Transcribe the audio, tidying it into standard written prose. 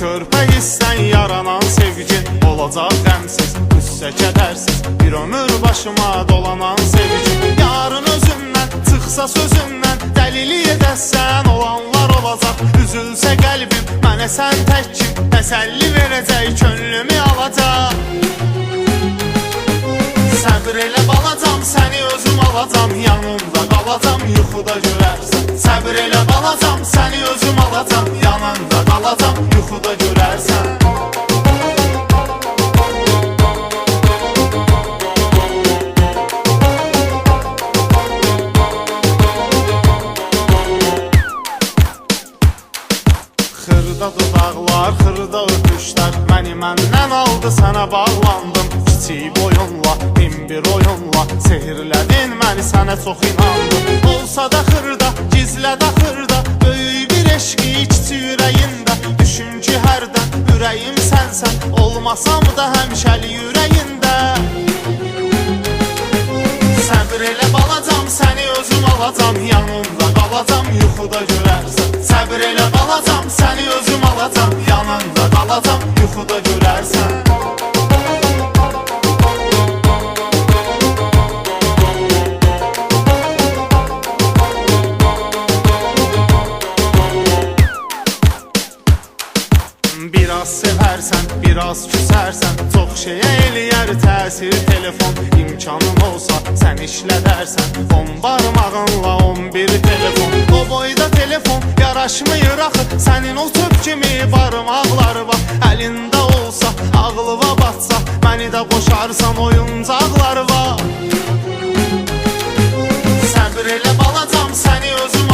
körpə hissdən yaranan sevgin olacaq qəmsiz, qüssə kədərsiz, bir ömür başıma dolanan sevgin. Yarın özündən çıxsa sözündən dəlili edəsən olanlar olacaq. Üzülsə qəlbim mənə sən təkkim, təsəlli verəcək, könlümü alacaq. Səbr elə balacam, səni özüm alacam, yanımda qalacam, yuxuda görərsən. Səbr elə balacam, səni özüm alacam, yanımda qalacam, yuxuda görərsən. Xırda dodaqlar, xırda öpüşlər məni məndən aldı, sənə bağlandım. Kiçik boyunla, min bir oyunla sehirlədin məni, sənə çox inandım. Olsa da xırda, gizlədə xırda, böyük bir eşqi kiçik ürəyində. Düşün ki hərdən ürəyim sənsən, olmasam da həmişəli ürəyində. Səbr elə balacam, səni özüm alacam, yanımda qalacam, yuxuda görərsən. Səbr elə balacam, səni özüm alacam, yanında qalacam, yuxuda görərsən. Biraz sevərsən, biraz küsərsən, çox şeyə eləyər təsir telefon. İmkanın olsa sən işlədərsən, 10 barmağınla 11 telefon. O boyda telefon yaraşmıyır axı, sənin o töp kimi barmaqları var. Əlində olsa, ağlıva batsa, məni də qoşarsan oyuncaqları var. Səbr elə balacam, səni özüm